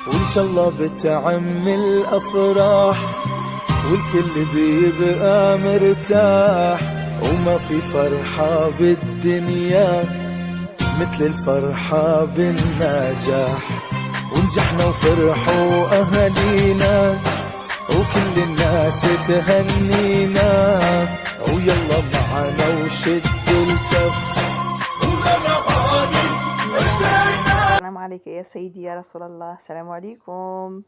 وإن شاء الله بتعم الأفراح والكل بيبقى مرتاح، وما في فرحة بالدنيا مثل الفرحة بالنجاح. ونجحنا وفرحوا أهالينا وكل الناس تهنينا، ويلا معنا وشد الكف. السلام عليك يا سيدي يا رسول الله. السلام عليكم.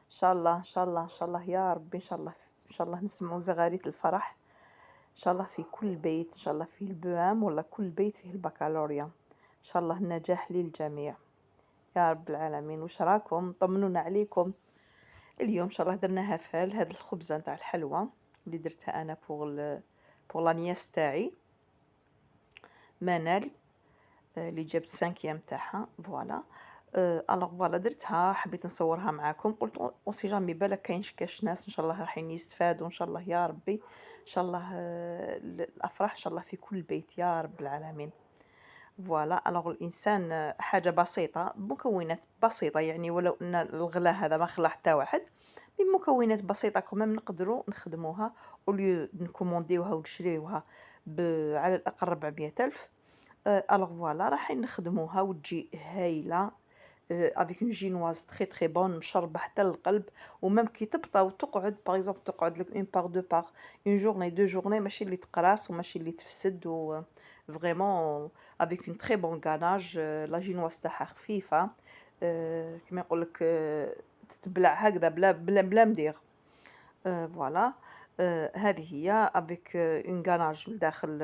ان شاء الله ان شاء الله ان شاء الله يا رب، ان شاء الله ان شاء الله نسمعوا زغاريت الفرح ان شاء الله في كل بيت، ان شاء الله فيه البوام ولا كل بيت فيه البكالوريا، ان شاء الله النجاح للجميع يا رب العالمين. وش راكم؟ طمنونا عليكم. اليوم ان شاء الله درنا هفال هذا الخبزه نتاع الحلوى اللي درتها انا بوغ لانياس تاعي منال اللي جابت السانكيام تاعها. فوالا الوغ فوالا درتها، حبيت نصورها معاكم. قلت اوسي جامي بالك كاش ناس ان شاء الله رايحين يستفادوا ان شاء الله يا ربي. ان شاء الله الافراح ان شاء الله في كل بيت يا رب العالمين. فوالا الوغ الانسان حاجه بسيطه بمكونات بسيطه، يعني ولو ان الغلا هذا ما خلى حتى واحد، بمكونات بسيطه كمان نقدروا نخدموها اوليو نكومونديوها ونشريوها على الاقل 400 الف. الوغ فوالا رايحين نخدموها وتجي هايله افيك اون جينواز تري تري بون مشربه حتى للقلب. وميم كي تبطا وتقعد باغ اكزومبل تقعد لك اون باغ دو باغ اون جورني دو جورني، ماشي اللي تقراص وماشي اللي تفسد، و فريمون افيك اون تري بون غاناج. لا جينواز تاعها خفيفه، كيما يقول لك تتبلع هكذا بلا مدير. فوالا هذه هي افيك اون غاناج من داخل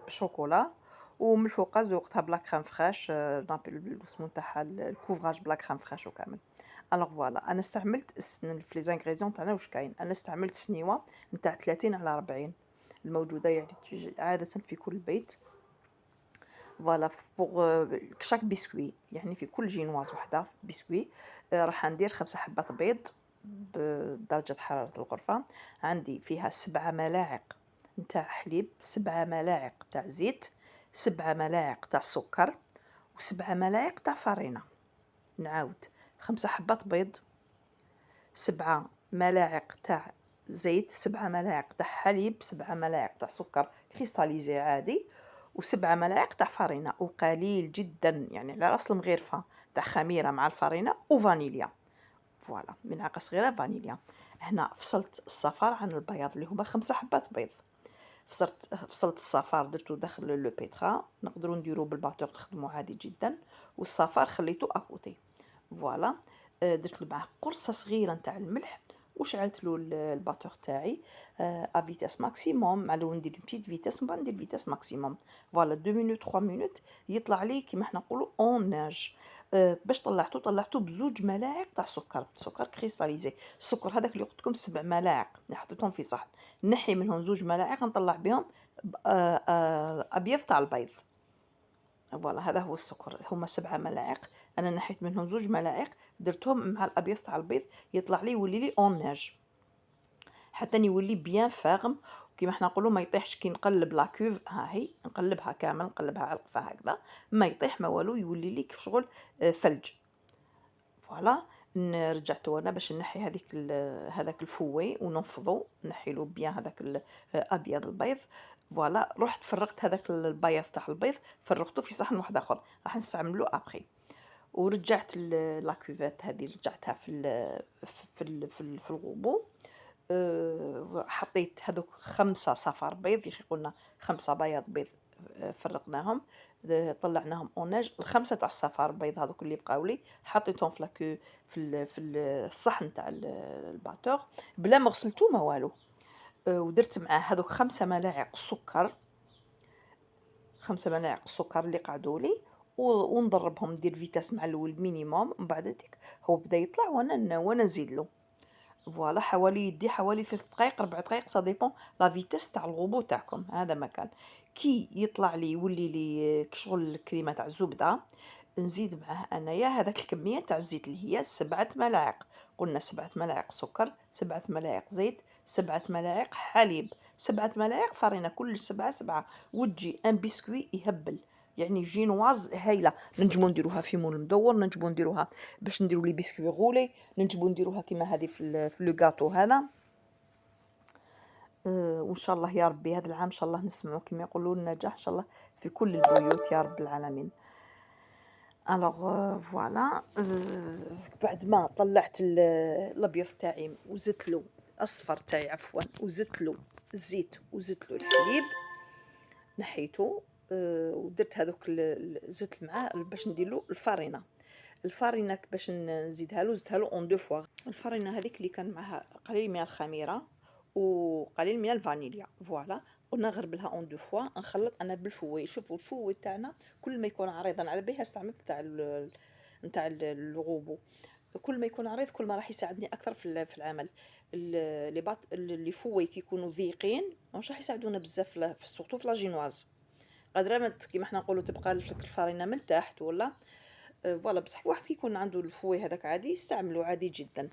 بشوكولا، ومن الفوق زوقتها بلا كريم فريش، نابل اسمو تاعها الكوفراج بلا كريم فريش وكامل. الوغ فوالا انا استعملت في لي زانغريديون تاعنا واش كاين. انا استعملت سنيوه نتاع 30 على 40 الموجوده، يعني عاده في كل بيت. فوالا بوغ شاك بسكوي، يعني في كل جينواز وحده بسكوي راح ندير 5 حبات بيض بدرجة حرارة الغرفة. عندي فيها 7 ملاعق نتاع حليب، 7 ملاعق تاع زيت، 7 ملاعق تاع سكر، و7 ملاعق تاع فرينة. نعاود 5 حبات بيض، 7 ملاعق تاع زيت، 7 ملاعق تاع حليب، 7 ملاعق تاع سكر كريستاليزي عادي، و7 ملاعق تاع فرينة، وقليل جدا يعني على راس المغرفة تاع خميرة مع الفرينة وفانيليا. فوالا ملعقة صغيرة فانيليا. هنا فصلت الصفار عن البياض اللي هما 5 حبات بيض. فصلت الصفار درتو داخل لو بيترا، نقدروا نديرو بالباتور نخدمو عادي جدا، والصفار خليته اكوتي. فوالا درت له معاه قرصه صغيره نتاع الملح، وشعلت له الباتور تاعي ا فيتاس ماكسيموم، مع لو ندير بيت فيتاس من بعد ندير فيتاس ماكسيموم. فوالا 2 مينوت 3 مينوت يطلع لي كيما حنا نقولوا اون ناج. باش طلعته بزوج ملاعق تاع سكر كريستاليزي. السكر هذاك اللي قلت لكم 7 ملاعق اللي حطيتهم في صحن، نحي منهم زوج ملاعق نطلع بهم ابيض تاع البيض. فوالا هذا هو السكر، هما 7 ملاعق، انا نحيت منهم زوج ملاعق درتهم مع الابيض تاع البيض، يطلع لي يولي لي اون ناج حتى يولي بيان فاغم. كيما حنا نقولوا ما يطيحش كي نقلب لاكوف، ها هي نقلبها كامل، نقلبها علقفه هكذا ما يطيح ما والو، يولي لي شغل ثلج. فوالا رجعته انا باش نحي هذاك الفوي وننفضو، نحيلو بيان هذاك الابيض البيض. فوالا رحت فرغت هذاك البياض تاع البيض، فرغته في صحن واحد اخر راح نستعملو ابخي. ورجعت لاكوفات هذه رجعتها في الغوبو. حطيت هذوك 5 صفار بيض، يا اخي قلنا 5 بياض بيض، فرقناهم طلعناهم اوناج. الخمسه تاع الصفار بيض هذوك اللي بقاو لي حطيتهم في لاكو في الصحن تاع الباتور بلا ما غسلتو ما والو. ودرت معاه هذوك 5 ملاعق سكر، 5 ملاعق السكر اللي قعدوا لي، ونضربهم ندير فيتاس مع الاول مينيموم، ومن بعد ديك هو بدا يطلع وانا نزيد له. فوالا حوالي يدي حوالي 3 دقائق 4 دقائق، سا ديبون لا فيتاس تاع الغوبو تاعكم. هذا مكان كي يطلع لي يولي لي كشغل الكريمه تاع الزبده، نزيد معاه انايا هذاك الكميه تاع الزيت اللي هي 7 ملاعق. قلنا 7 ملاعق سكر، 7 ملاعق زيت، 7 ملاعق حليب، 7 ملاعق فرينه، كل 7 7، وتجي ان بسكوي يهبل يعني جينواز هايله. نجمو نديروها في مول مدور، نجمو نديروها باش نديرو لي بسكوي غولي، نجمو نديروها كيما هذه في لو غاتو هذا. وان شاء الله يا ربي هذا العام ان شاء الله نسمعوا كما يقولوا النجاح ان شاء الله في كل البيوت يا رب العالمين. الوغ فوالا. بعد ما طلعت الابيض تاعي وزدت له اصفر تاعي عفوا، وزدت له الزيت وزدت له الحليب، نحيته. ودرت هذوك زدت معاه باش ندير له الفارينه باش نزيدها له، زدتها له اون دو فوا. الفارينه هذيك اللي كان معها قليل من الخميره وقليل من الفانيليا، فوالا. قلنا غربلها اون دو فوا، نخلط انا بالفوي. شوفوا الفوي تاعنا كل ما يكون عريضا على بالها استعملت نتاع الغوبو، كل ما يكون عريض كل ما راح يساعدني اكثر في العمل. لي باط اللي فوي كي يكونوا ضيقين مش راح يساعدونا بزاف سورتو في لاجينواز. قادره ما كيما حنا نقولوا تبقى لك الفارينه من تحت ولا فوالا. بصح واحد كيكون عنده الفوي هذاك عادي يستعملو عادي جدا.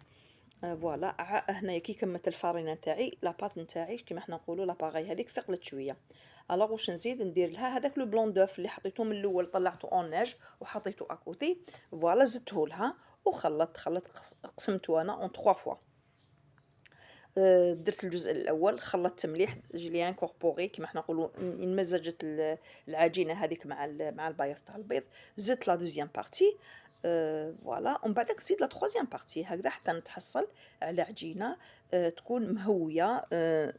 فوالا. هنايا كي كملت الفارينه تاعي لاباط نتاعي كيما حنا نقولوا لاباغاي هذيك ثقلت شويه. الوغ واش نزيد ندير لها هذاك لو بلون دوف اللي حطيته من الاول، طلعته اون نيج وحطيته اكوتي، فوالا زدته لها خلطت قسمته انا اون 3 فوا. درت الجزء الاول خلطت مليح جلي انكوربوري كيما حنا نقولوا انمزجت العجينه هذيك مع البيض تاع البيض. زدت لا دوزيام بارتي فوالا، ومن بعدك زيد لا تروازيام بارتي هكذا حتى نتحصل على عجينه تكون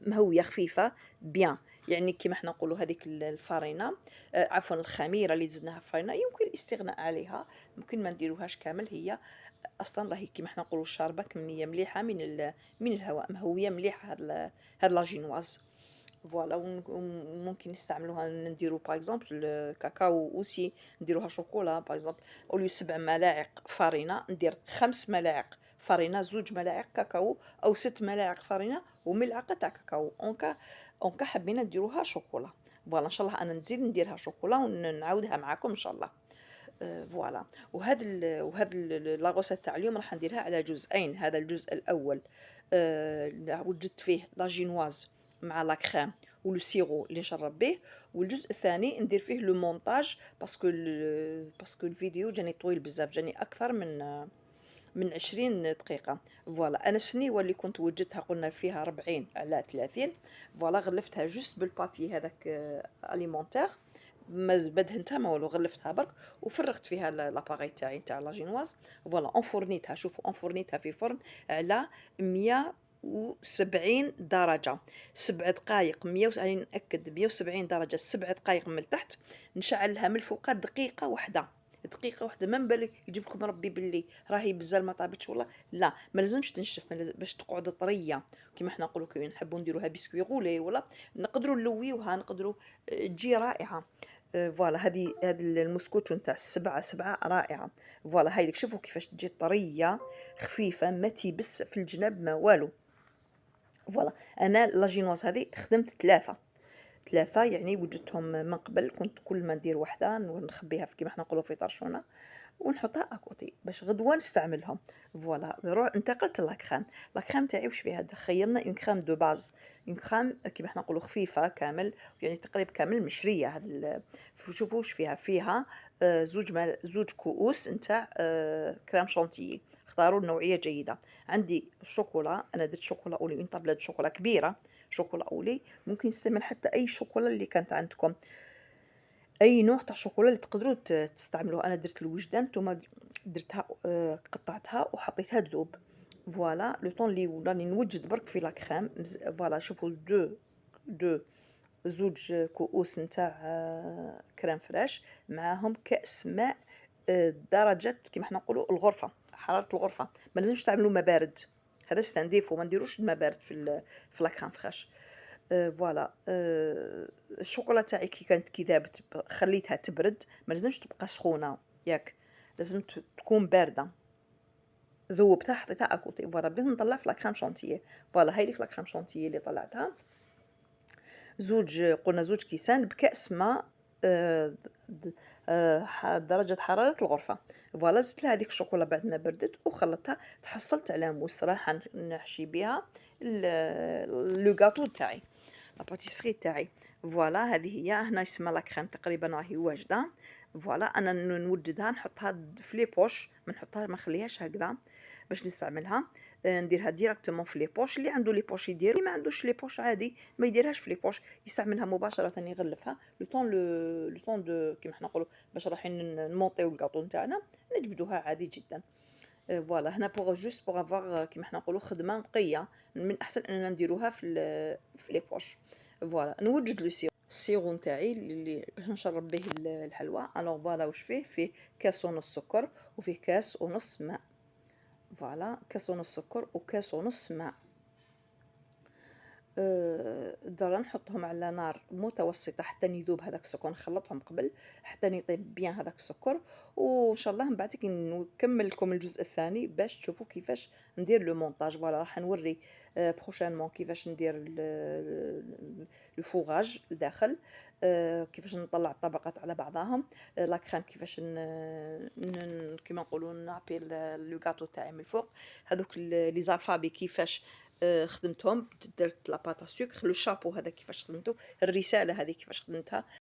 مهويه خفيفه بيان. يعني كيما حنا نقولوا هذيك الفارينه عفوا الخميره اللي زدناها في الفارينه يمكن الاستغناء عليها، ممكن ما نديروهاش كامل. هي اصلا راهي كيما حنا نقولوا شاربه كميه مليحه من الهواء، مهويه مليحه هاد لاجينواز فوالا. وممكن نستعملوها نديرو باغ اكزومبل الكاكاو اوسي نديروها شوكولا باغ اكزومبل. اوليو 7 ملاعق فارينه ندير 5 ملاعق فارينه، 2 ملاعق كاكاو، او 6 ملاعق فارينه وملعقه تاع كاكاو. اونكا حبينا نديروها شوكولا فوالا. ان شاء الله انا نزيد نديرها شوكولا ونعاودها معكم ان شاء الله. فوالا. وهذا لاغوسيت تاع اليوم راح نديرها على جزئين. هذا الجزء الاول وجدت فيه لاجينواز مع لا كريم ولو سيرو اللي نشرب به، والجزء الثاني ندير فيه لو مونتاج باسكو الفيديو جاني طويل بزاف، جاني اكثر من 20 دقيقه فوالا. انا السنيوه اللي كنت وجدتها قلنا فيها 40 على 30 فوالا، غلفتها جوست بالبابي هذاك اليمونتير، ما دهنتها ما والو، غلفتها برك وفرغت فيها لاباغي تاعي تاع لاجينواز فوالا. انفورنيتها، شوفوا انفورنيتها في فرن على 170 درجه 7 دقائق. 170 ناكد 170 درجه 7 دقائق من التحت. نشعلها من الفوق دقيقه واحده ما بالك يجيبكم ربي باللي راهي بزال ما طابتش والله. لا ما لازمش تنشف باش تقعد طريه كيما حنا نقولوا كي نحبوا نديروها بسكوي غولي ولا نقدروا نلويوها، نقدروا تجي رائعه فوالا. هذه المسكوتشو نتاع سبعة رائعه فوالا. هاي لك شوفوا كيفاش تجي طريه خفيفه ما تيبس في الجناب ما والو فوالا. انا لاجينواز هذه خدمت ثلاثة يعني وجدتهم من قبل. كنت كل ما ندير وحده ونخبيها في كيما حنا نقولوا في طرشونه ونحطها اكوتي باش غدوه نستعملهم فوالا. انتقلت لاكريم تاعي واش فيها؟ خيرنا اون كريم دو باز، اون كريم كيما حنا نقولوا خفيفه كامل يعني تقريبا كامل مشريه. هاد شوفوا واش فيها زوج كؤوس نتاع كريم شانتيي. اختاروا النوعيه جيده. عندي الشوكولا، انا درت شوكولا اولي اون طابله شوكولا كبيره، شوكولا اولي. ممكن يستعمل حتى اي شوكولا اللي كانت عندكم، اي نوع تاع شوكولا اللي تقدروا تستعملوه. انا درت الوجدان، نتوما درتها قطعتها وحطيتها تذوب فوالا. لو طون اللي ولاني نوجد برك في لاكريم فوالا. شوفوا دو زوج كؤوس نتاع كريم فريش معاهم كاس ماء درجه كيما حنا نقولوا الغرفه، حراره الغرفه. ما لازمش تعملوا ما بارد، هذا استنديفو ما نديروش الماء بارد في لاكريم فريش فوالا. الشوكولا تاعي كي كانت كي ذابت خليتها تبرد، ما لازمش تبقى سخونه ياك، لازم تكون بارده. ذوبتها حطيتها اكوتي فوالا. بديت نطلع في لاكريم شانتيي فوالا. هاي ليك لاكريم شانتيي اللي طلعتها قلنا زوج كيسان بكأس ماء درجة حرارة الغرفة فوالا. زدت لها هذيك الشوكولا بعد ما بردت وخلطتها، تحصلت على موس راح نحشي بها لو غاتو تاعي لاباتيسري تاعي. فوالا هذه هي، هنا يسمى لا كريم تقريبا راهي واجده. فوالا انا نوجدها نحطها في لي بوش، ما نحطها ما نخليهاش هكذا باش نستعملها. نديرها ديريكتومون في لي بوش، اللي عنده لي بوش يدير، اللي ما عندوش لي بوش عادي ما يديرهاش في لي بوش، يستعملها مباشره يغلفها لو طون دو كيما حنا نقولوا باش رايحين نمونطيو الكاطو نتاعنا نجبدوها عادي جدا. فوالا هنا بوغ جوست بوغ افواغ كيما حنا نقولوا خدمه نقيه، من الأحسن أننا نديروها في لي بوش. فوالا نوجد لو السيرو نتاعي اللي باش نشرب به الحلوى. الوغ فوالا واش فيه كاس ونص سكر وفيه كاس ونص ماء. فوالا كاس ونص سكر وكاس ونص ماء. درا نحطهم على نار متوسطة حتى يذوب هذاك السكر، نخلطهم قبل حتى يطيب بيان هذاك السكر، وان شاء الله من بعد كي نكمل لكم الجزء الثاني باش تشوفوا كيفاش ندير لو مونتاج. فوالا راح نوري بروشينمون كيفاش ندير لو فوغاج لداخل، كيفاش نطلع الطبقات على بعضهم، لا كريم كيفاش كيما نقولوا نعبي لو غاتو تاعي من الفوق، هذوك لي زالفابي كيفاش خدمتهم، درت لاباط سكر، لو شابو هذا كيفاش خدمته، الرسالة هذه كيفاش خدمتها،